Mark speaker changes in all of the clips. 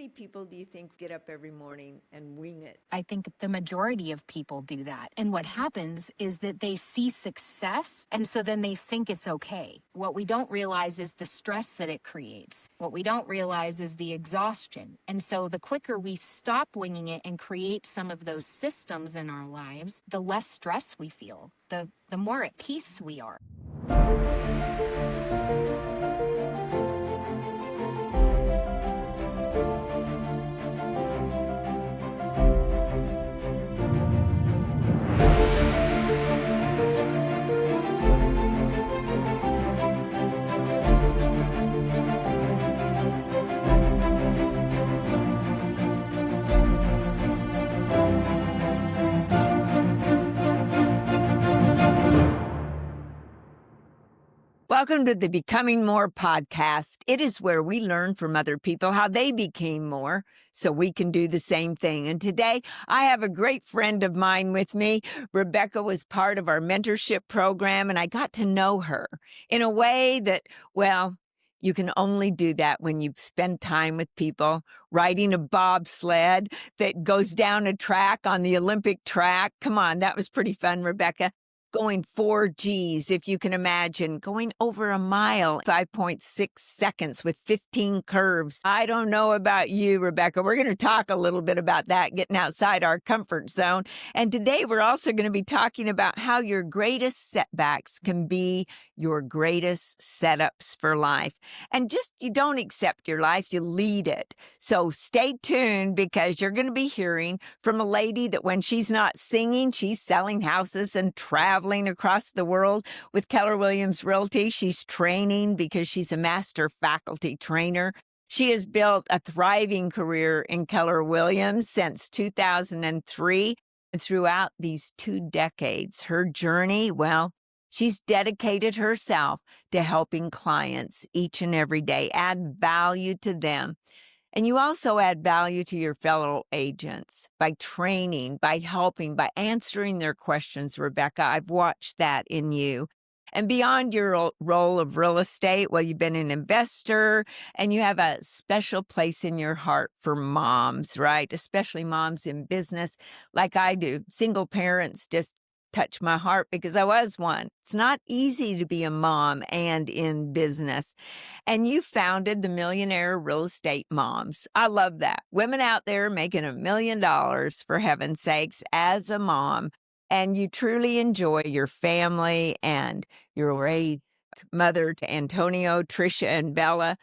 Speaker 1: many people do you think get up every morning and wing it?
Speaker 2: I think the majority of people do that. And what happens is that they see success, and so then they think it's okay. What we don't realize is the stress that it creates. What we don't realize is the exhaustion. And so the quicker we stop winging it and create some of those systems in our lives, the less stress we feel, the more at peace we are.
Speaker 1: Welcome to the Becoming More podcast. It is where we learn from other people how they became more so we can do the same thing. And today I have a great friend of mine with me. Rebecca was part of our mentorship program, and I got to know her in a way that, well, you can only do that when you spend time with people, riding a bobsled that goes down a track on the Olympic track. Come on, that was pretty fun, Rebecca. Going 4 Gs, if you can imagine, going over a mile, 5.6 seconds with 15 curves. I don't know about you, Rebecca. We're going to talk a little bit about that, getting outside our comfort zone. And today we're also going to be talking about how your greatest setbacks can be your greatest setups for life. And just, you don't accept your life, you lead it. So stay tuned, because you're going to be hearing from a lady that when she's not singing, she's selling houses and traveling across the world with Keller Williams Realty. She's training because she's a master faculty trainer. She has built a thriving career in Keller Williams since 2003. And throughout these 2 decades, her journey, well, she's dedicated herself to helping clients each and every day, add value to them. And you also add value to your fellow agents by training, by helping, by answering their questions, Rebecca. I've watched that in you. And beyond your role of real estate, well, you've been an investor and you have a special place in your heart for moms, right? Especially moms in business like I do. Single parents just touch my heart because I was one. It's not easy to be a mom and in business. And you founded the Millionaire Real Estate Moms. I love that. Women out there making $1 million, for heaven's sakes, as a mom. And you truly enjoy your family, and you're a mother to Antonio, Trisha, and Bella,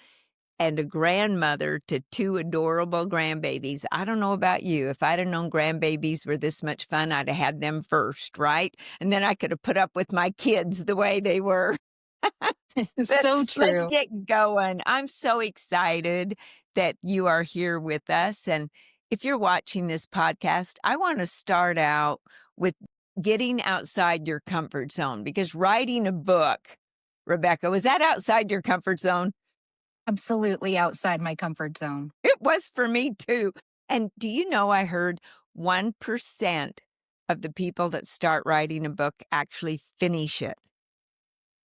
Speaker 1: and a grandmother to 2 adorable grandbabies. I don't know about you. If I'd have known grandbabies were this much fun, I'd have had them first, right? And then I could have put up with my kids the way they were.
Speaker 2: So true.
Speaker 1: Let's get going. I'm so excited that you are here with us. And if you're watching this podcast, I want to start out with getting outside your comfort zone, because writing a book, Rebecca, was that outside your comfort zone?
Speaker 2: Absolutely outside my comfort zone.
Speaker 1: It was for me too. And do you know, I heard 1% of the people that start writing a book actually finish it.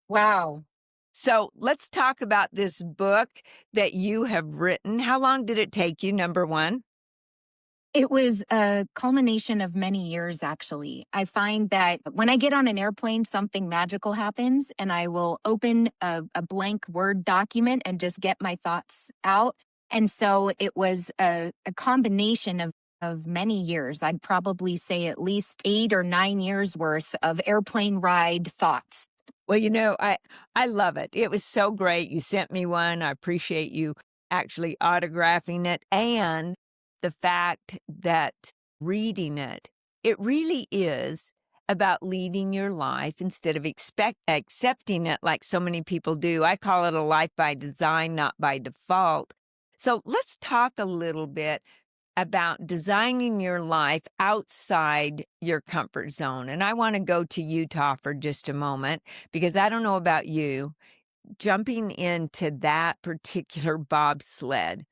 Speaker 2: Wow.
Speaker 1: So let's talk about this book that you have written. How long did it take you, number one?
Speaker 2: It was a culmination of many years, actually. I find that when I get on an airplane, something magical happens, and I will open a blank Word document and just get my thoughts out. And so it was a combination of many years. I'd probably say at least 8 or 9 years worth of airplane ride thoughts.
Speaker 1: Well, you know, I love it. It was so great. You sent me one. I appreciate you actually autographing it. And the fact that reading it, it really is about leading your life instead of accepting it like so many people do. I call it a life by design, not by default. So let's talk a little bit about designing your life outside your comfort zone. And I want to go to Utah for just a moment, because I don't know about you, jumping into that particular bobsled,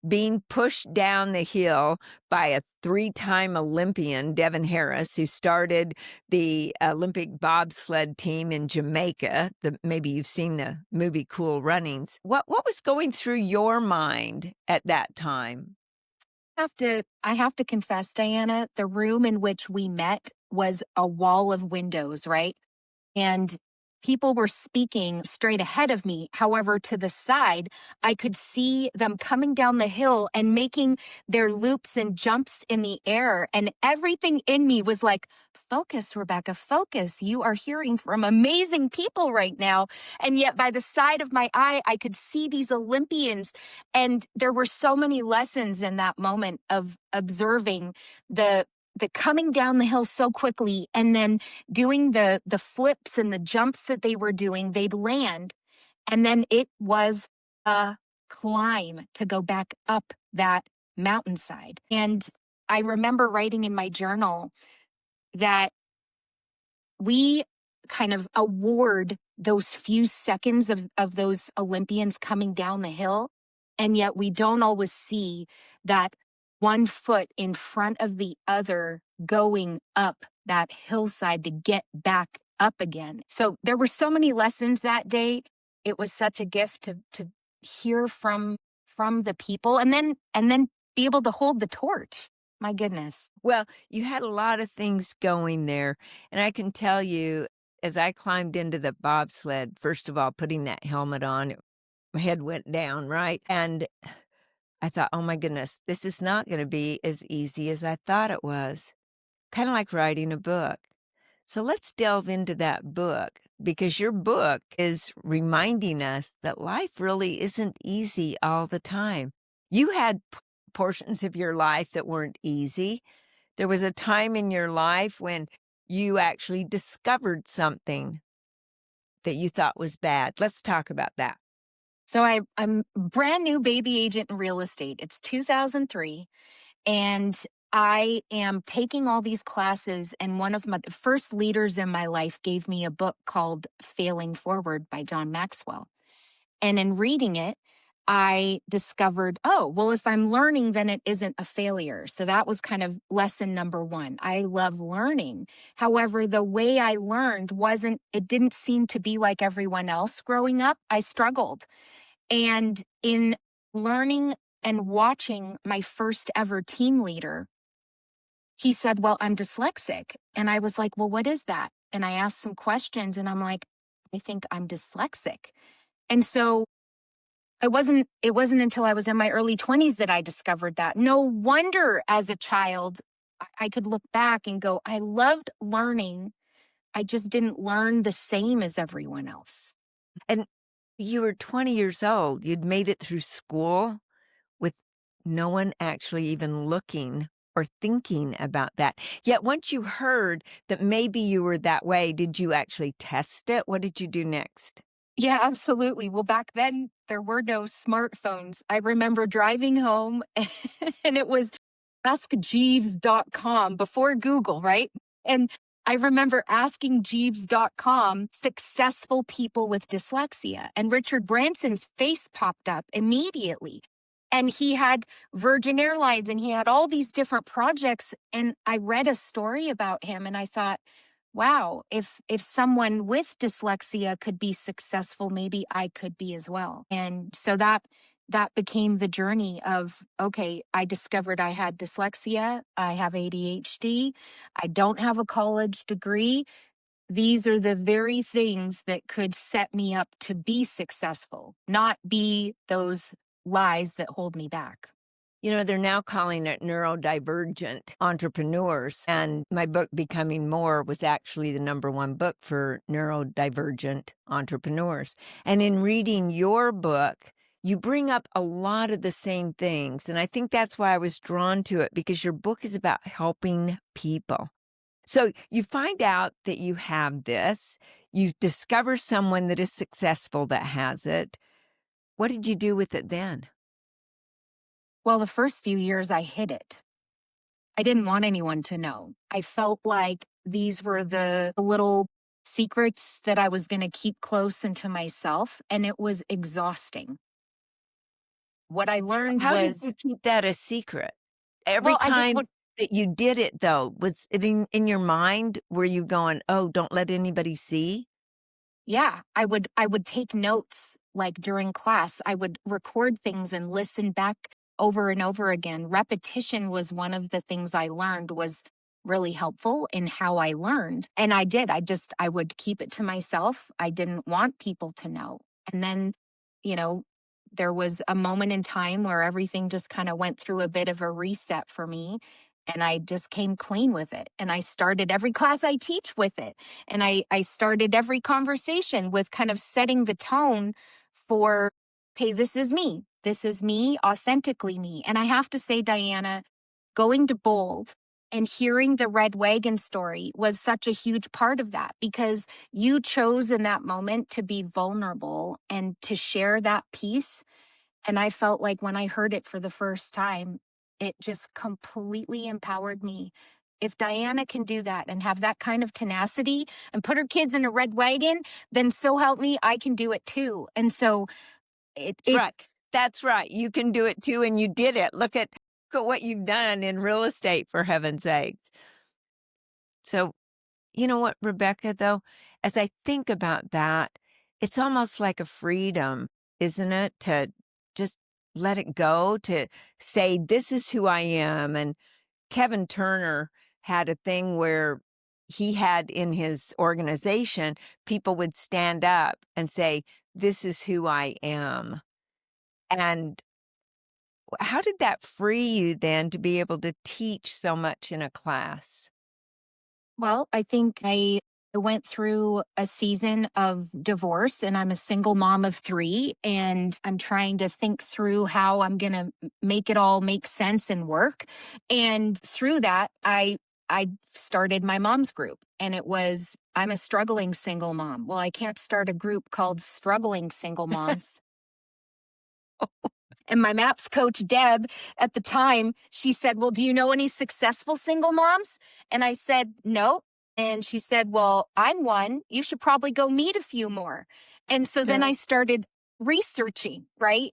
Speaker 1: being pushed down the hill by a 3-time Olympian, Devin Harris, who started the Olympic bobsled team in Jamaica. Maybe you've seen the movie Cool Runnings. What was going through your mind at that time?
Speaker 2: I have to confess, Dianna, the room in which we met was a wall of windows, right? And people were speaking straight ahead of me. However, to the side, I could see them coming down the hill and making their loops and jumps in the air. And everything in me was like, focus, Rebecca, focus. You are hearing from amazing people right now. And yet, by the side of my eye, I could see these Olympians. And there were so many lessons in that moment of observing the coming down the hill so quickly and then doing the flips and the jumps that they were doing. They'd land, and then it was a climb to go back up that mountainside. And I remember writing in my journal that we kind of award those few seconds of those Olympians coming down the hill, and yet we don't always see that one foot in front of the other going up that hillside to get back up again. So there were so many lessons that day. It was such a gift to hear from the people and then be able to hold the torch. My goodness.
Speaker 1: Well, you had a lot of things going there. And I can tell you, as I climbed into the bobsled, first of all, putting that helmet on, my head went down, right? And I thought, oh my goodness, this is not going to be as easy as I thought it was. Kind of like writing a book. So let's delve into that book, because your book is reminding us that life really isn't easy all the time. You had portions of your life that weren't easy. There was a time in your life when you actually discovered something that you thought was bad. Let's talk about that.
Speaker 2: So I'm a brand new baby agent in real estate. It's 2003, and I am taking all these classes. And one of my first leaders in my life gave me a book called Failing Forward by John Maxwell. And in reading it, I discovered, oh, well, if I'm learning, then it isn't a failure. So that was kind of lesson number one. I love learning. However, the way I learned it didn't seem to be like everyone else growing up. I struggled. And in learning and watching my first ever team leader, he said, well, I'm dyslexic. And I was like, well, what is that? And I asked some questions and I'm like, I think I'm dyslexic. And so it wasn't until I was in my early 20s that I discovered that. No wonder as a child, I could look back and go, I loved learning. I just didn't learn the same as everyone else.
Speaker 1: And you were 20 years old. You'd made it through school with no one actually even looking or thinking about that. Yet once you heard that maybe you were that way, did you actually test it? What did you do next?
Speaker 2: Yeah, absolutely. Well, back then, there were no smartphones. I remember driving home and it was askjeeves.com before Google, right? And I remember asking Jeeves.com successful people with dyslexia, and Richard Branson's face popped up immediately. And he had Virgin Airlines and he had all these different projects. And I read a story about him and I thought, wow, if someone with dyslexia could be successful, maybe I could be as well. And so that became the journey of, okay, I discovered I had dyslexia, I have ADHD, I don't have a college degree. These are the very things that could set me up to be successful, not be those lies that hold me back.
Speaker 1: You know, they're now calling it neurodivergent entrepreneurs. And my book, Becoming More, was actually the #1 book for neurodivergent entrepreneurs. And in reading your book, you bring up a lot of the same things. And I think that's why I was drawn to it, because your book is about helping people. So you find out that you have this, you discover someone that is successful that has it. What did you do with it then?
Speaker 2: Well, the first few years I hid it. I didn't want anyone to know. I felt like these were the little secrets that I was going to keep close into myself, and it was exhausting. What I learned
Speaker 1: How did
Speaker 2: was,
Speaker 1: you keep that a secret? Every
Speaker 2: well, I just
Speaker 1: time
Speaker 2: would,
Speaker 1: that you did it, though, was it in your mind? Were you going, oh, don't let anybody see?
Speaker 2: yeah, I would take notes like during class. I would record things and listen back over and over again. Repetition was one of the things I learned was really helpful in how I learned. And I did. I would keep it to myself. I didn't want people to know. And then, you know, there was a moment in time where everything just kind of went through a bit of a reset for me. And I just came clean with it. And I started every class I teach with it. And I started every conversation with kind of setting the tone for, okay, this is me. This is me, authentically me. And I have to say, Dianna, going to Bold and hearing the Red Wagon story was such a huge part of that, because you chose in that moment to be vulnerable and to share that piece. And I felt like when I heard it for the first time, it just completely empowered me. If Dianna can do that and have that kind of tenacity and put her kids in a red wagon, then so help me, I can do it too. And so
Speaker 1: Right. That's right. You can do it too, and you did it. Look at what you've done in real estate, for heaven's sakes. So, you know what, Rebecca, though, as I think about that, it's almost like a freedom, isn't it? To just let it go, to say, this is who I am. And Kevin Turner had a thing where he had in his organization, people would stand up and say, this is who I am. And how did that free you then to be able to teach so much in a class?
Speaker 2: Well, I think I went through a season of divorce, and I'm a single mom of 3, and I'm trying to think through how I'm going to make it all make sense and work. And through that, I started my mom's group, and it was, I'm a struggling single mom. Well, I can't start a group called Struggling Single Moms. And my MAPS coach, Deb, at the time, she said, well, do you know any successful single moms? And I said, no. And she said, well, I'm one. You should probably go meet a few more. And so then I started researching, right?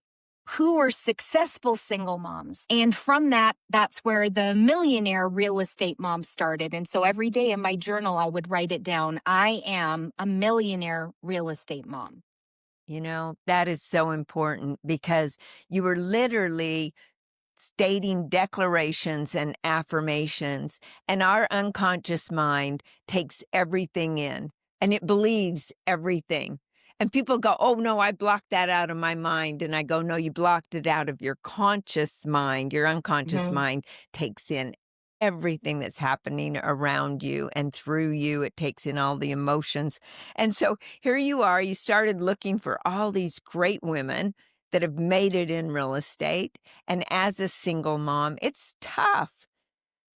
Speaker 2: Who are successful single moms? And from that, that's where the Millionaire Real Estate Mom started. And so every day in my journal, I would write it down. I am a millionaire real estate mom.
Speaker 1: You know, that is so important because you were literally stating declarations and affirmations, and our unconscious mind takes everything in and it believes everything. And people go, oh, no, I blocked that out of my mind. And I go, no, you blocked it out of your conscious mind. Your unconscious mind takes in everything that's happening around you and through you. It takes in all the emotions. And so here you are, you started looking for all these great women that have made it in real estate. And as a single mom, it's tough.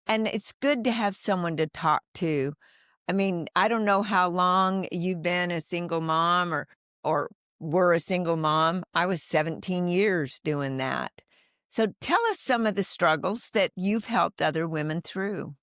Speaker 1: And it's good to have someone to talk to. I mean, I don't know how long you've been a single mom or were a single mom. I was 17 years doing that. So tell us some of the struggles that you've helped other women through.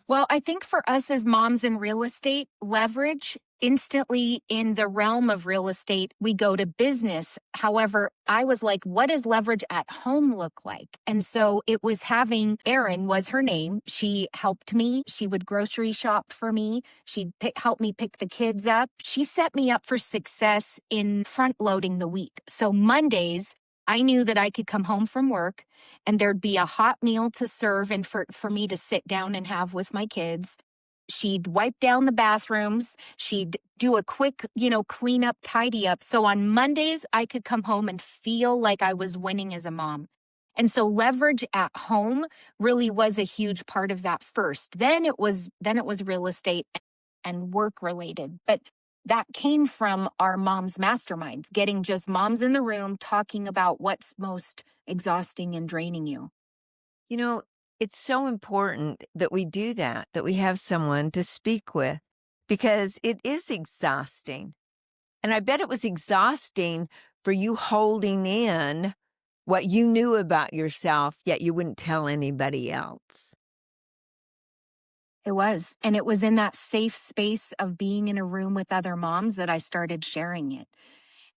Speaker 2: Well, I think for us as moms in real estate, leverage instantly in the realm of real estate, we go to business. However, I was like, what does leverage at home look like? And so it was having, Erin was her name. She helped me. She would grocery shop for me. She'd help me pick the kids up. She set me up for success in front loading the week. So Mondays, I knew that I could come home from work and there'd be a hot meal to serve and for me to sit down and have with my kids. She'd wipe down the bathrooms. She'd do a quick, clean up, tidy up. So on Mondays, I could come home and feel like I was winning as a mom. And so leverage at home really was a huge part of that first. Then it was real estate and work related. But that came from our moms' masterminds, getting just moms in the room talking about what's most exhausting and draining you.
Speaker 1: You know, it's so important that we do that we have someone to speak with because it is exhausting. And I bet it was exhausting for you holding in what you knew about yourself, yet you wouldn't tell anybody else.
Speaker 2: It was. And it was in that safe space of being in a room with other moms that I started sharing it.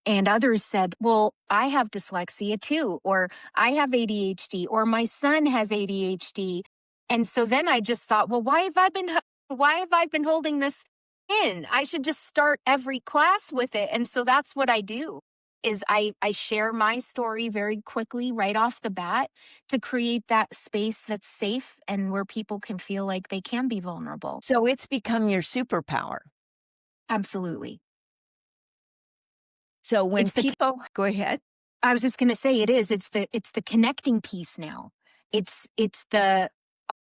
Speaker 2: And others said, well, I have dyslexia too, or I have ADHD, or my son has ADHD. And so then I just thought, well, why have I been holding this in? I should just start every class with it. And so that's what I do. is I share my story very quickly right off the bat to create that space that's safe and where people can feel like they can be vulnerable.
Speaker 1: So it's become your superpower.
Speaker 2: Absolutely.
Speaker 1: So when
Speaker 2: It's the
Speaker 1: people go ahead.
Speaker 2: I was just going to say it is. It's the connecting piece now. It's the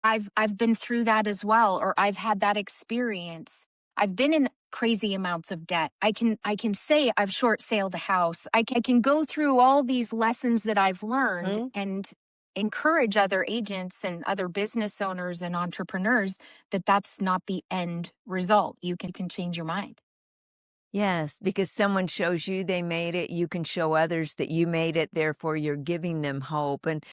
Speaker 2: I've been through that as well, or I've had that experience. I've been in crazy amounts of debt. I can say I've short sailed a house. I can go through all these lessons that I've learned and encourage other agents and other business owners and entrepreneurs that that's not the end result. You can change your mind.
Speaker 1: Yes, because someone shows you they made it, you can show others that you made it, therefore you're giving them hope. And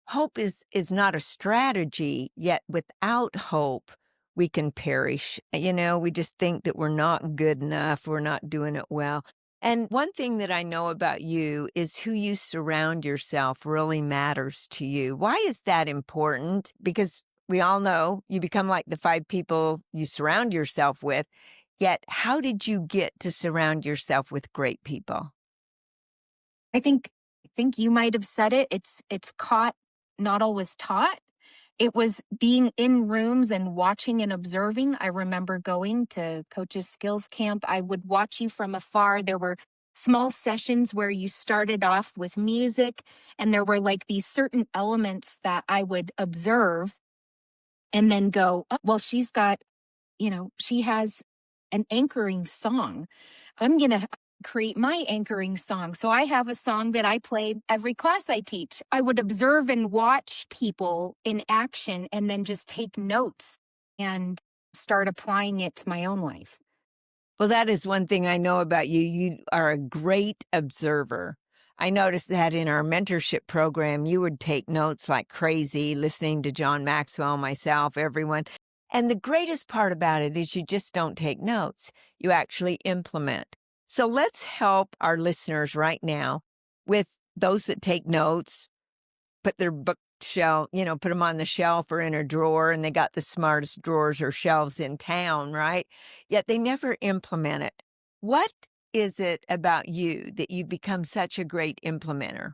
Speaker 1: hope is not a strategy, yet without hope, we can perish. We just think that we're not good enough, we're not doing it well. And one thing that I know about you is who you surround yourself really matters to you. Why is that important? Because we all know you become like the 5 people you surround yourself with. Yet, how did you get to surround yourself with great people?
Speaker 2: I think you might have said it. It's caught, not always taught. It was being in rooms and watching and observing. I remember going to Coach's Skills Camp. I would watch you from afar. There were small sessions where you started off with music, and there were like these certain elements that I would observe and then go, oh, well, she has an anchoring song. I'm going to create my anchoring song. So I have a song that I played every class I teach. I would observe and watch people in action and then just take notes and start applying it to my own life.
Speaker 1: Well, that is one thing I know about you. You are a great observer. I noticed that in our mentorship program, you would take notes like crazy, listening to John Maxwell, myself, everyone. And the greatest part about it is you just don't take notes. You actually implement. So let's help our listeners right now with those that take notes, put their bookshelf, put them on the shelf or in a drawer, and they got the smartest drawers or shelves in town, right? Yet they never implement it. What is it about you that you've become such a great implementer?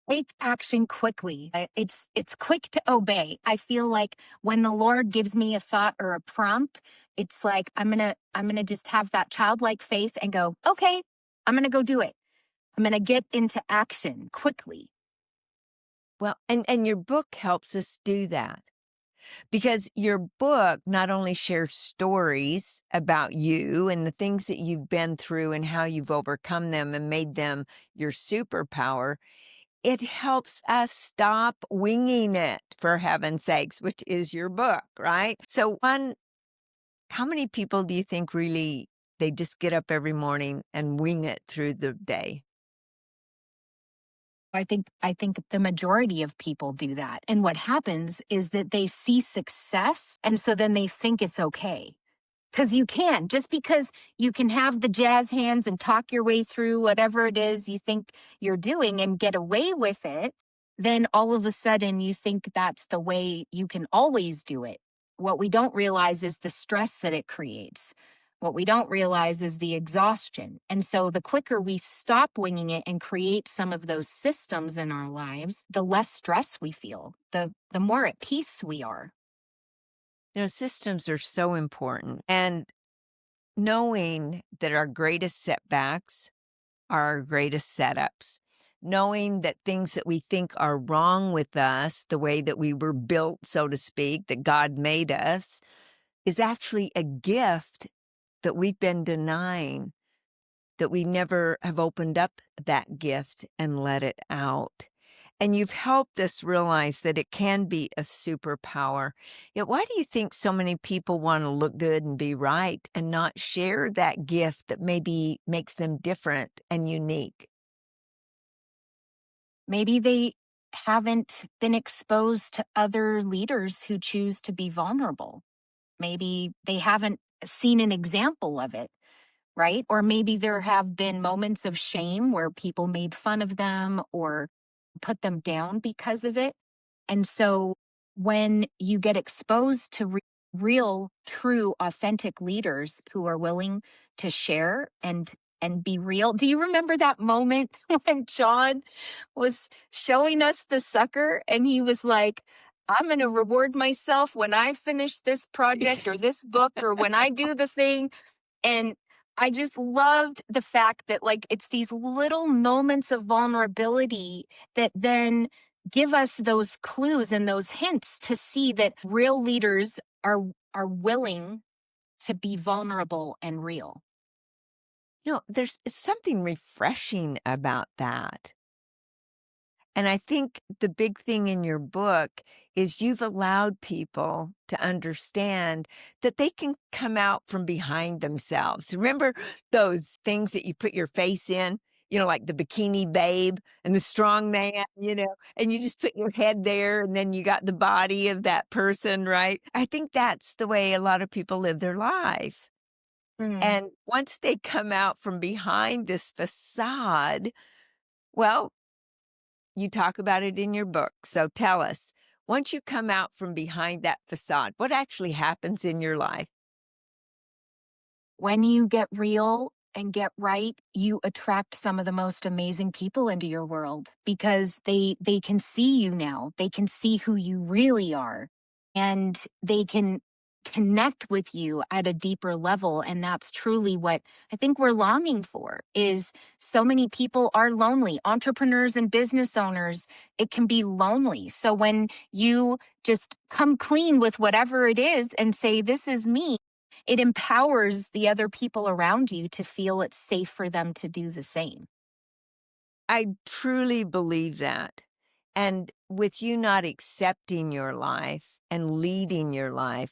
Speaker 2: Take action quickly. It's quick to obey. I feel like when the Lord gives me a thought or a prompt, it's like I'm gonna just have that childlike faith and go, okay, I'm gonna go do it. I'm gonna get into action quickly.
Speaker 1: Well, and your book helps us do that because your book not only shares stories about you and the things that you've been through and how you've overcome them and made them your superpower, it helps us stop winging it, for heaven's sakes, which is your book, right? So how many people do you think really they just get up every morning and wing it through the day?
Speaker 2: I think the majority of people do that. And what happens is that they see success and so then they think it's okay. Because you can, just because you can have the jazz hands and talk your way through whatever it is you think you're doing and get away with it, then all of a sudden you think that's the way you can always do it. What we don't realize is the stress that it creates. What we don't realize is the exhaustion. And so the quicker we stop winging it and create some of those systems in our lives, the less stress we feel, the more at peace we are.
Speaker 1: Systems are so important. And knowing that our greatest setbacks are our greatest setups, knowing that things that we think are wrong with us, the way that we were built, so to speak, that God made us, is actually a gift that we've been denying, that we never have opened up that gift and let it out. And you've helped us realize that it can be a superpower. Yet, why do you think so many people want to look good and be right and not share that gift that maybe makes them different and unique?
Speaker 2: Maybe they haven't been exposed to other leaders who choose to be vulnerable. Maybe they haven't seen an example of it, right? Or maybe there have been moments of shame where people made fun of them or put them down because of it. And so when you get exposed to real, true, authentic leaders who are willing to share and and be real. Do you remember that moment when John was showing us the sucker and he was like, I'm going to reward myself when I finish this project or this book or when I do the thing? And I just loved the fact that, like, it's these little moments of vulnerability that then give us those clues and those hints to see that real leaders are willing to be vulnerable and real.
Speaker 1: There's something refreshing about that. And I think the big thing in your book is you've allowed people to understand that they can come out from behind themselves. Remember those things that you put your face in, like the bikini babe and the strong man, and you just put your head there and then you got the body of that person, right? I think that's the way a lot of people live their life.
Speaker 2: Mm.
Speaker 1: And once they come out from behind this facade, well, you talk about it in your book. So tell us, once you come out from behind that facade, what actually happens in your life?
Speaker 2: When you get real and get right, you attract some of the most amazing people into your world because they can see you now. They can see who you really are, and they can connect with you at a deeper level. And that's truly what I think we're longing for. Is so many people are lonely. Entrepreneurs and business owners, it can be lonely. So when you just come clean with whatever it is and say, this is me, it empowers the other people around you to feel it's safe for them to do the same.
Speaker 1: I truly believe that. And with you not accepting your life and leading your life,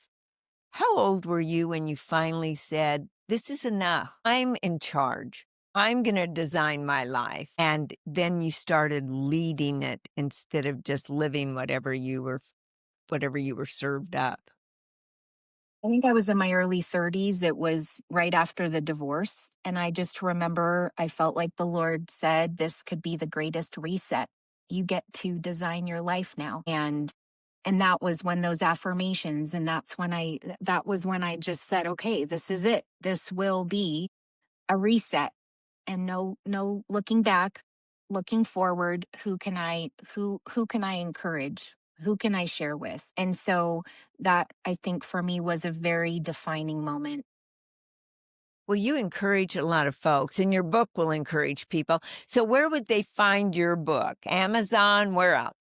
Speaker 1: how old were you when you finally said, this is enough? I'm in charge. I'm going to design my life. And then you started leading it instead of just living whatever you were served up.
Speaker 2: I think I was in my early 30s. It was right after the divorce. And I just remember I felt like the Lord said, this could be the greatest reset. You get to design your life now. And that was when those affirmations, and that was when I just said, okay, this is it. This will be a reset, and no looking back, looking forward. Who can I encourage? Who can I share with? And so that, I think, for me, was a very defining moment.
Speaker 1: Well, you encourage a lot of folks, and your book will encourage people. So, where would they find your book? Amazon? Where else?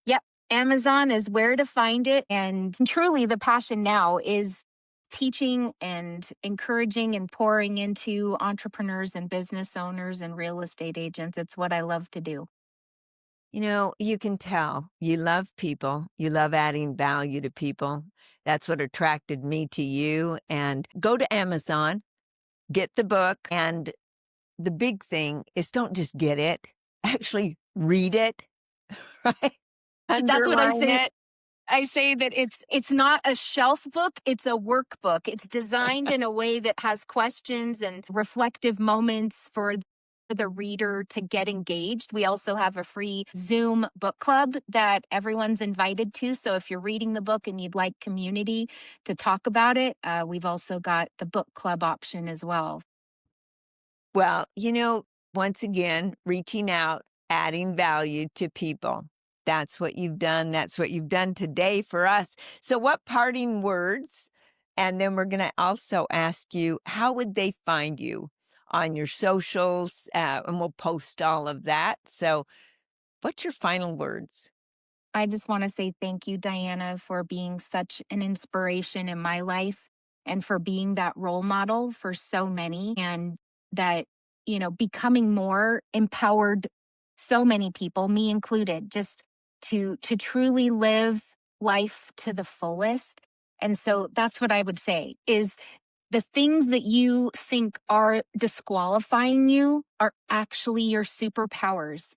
Speaker 2: Yep. Amazon is where to find it. And truly, the passion now is teaching and encouraging and pouring into entrepreneurs and business owners and real estate agents. It's what I love to do.
Speaker 1: You can tell you love people, you love adding value to people. That's what attracted me to you. And go to Amazon, get the book. And the big thing is don't just get it, actually read it, right?
Speaker 2: That's what I
Speaker 1: Underline
Speaker 2: say.
Speaker 1: it.
Speaker 2: I say that it's not a shelf book, it's a workbook. It's designed in a way that has questions and reflective moments for the reader to get engaged. We also have a free Zoom book club that everyone's invited to. So if you're reading the book and you'd like community to talk about it, we've also got the book club option as well.
Speaker 1: Well, once again, reaching out, adding value to people. That's what you've done. That's what you've done today for us. So, what parting words? And then we're going to also ask you, how would they find you on your socials? And we'll post all of that. So, what's your final words?
Speaker 2: I just want to say thank you, Dianna, for being such an inspiration in my life and for being that role model for so many, and that, becoming more empowered so many people, me included, just to truly live life to the fullest. And so that's what I would say is the things that you think are disqualifying you are actually your superpowers.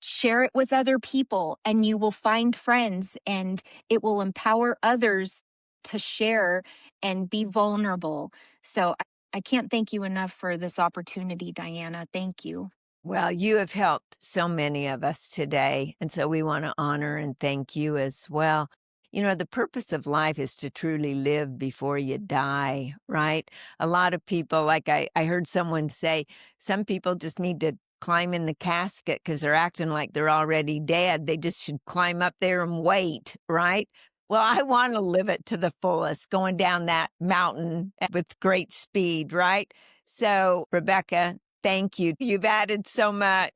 Speaker 2: Share it with other people and you will find friends, and it will empower others to share and be vulnerable. So I can't thank you enough for this opportunity, Dianna. Thank you.
Speaker 1: Well, you have helped so many of us today. And so we want to honor and thank you as well. The purpose of life is to truly live before you die, right? A lot of people, like I heard someone say, some people just need to climb in the casket because they're acting like they're already dead. They just should climb up there and wait, right? Well, I want to live it to the fullest, going down that mountain with great speed, right? So, Rebecca, thank you. You've added so much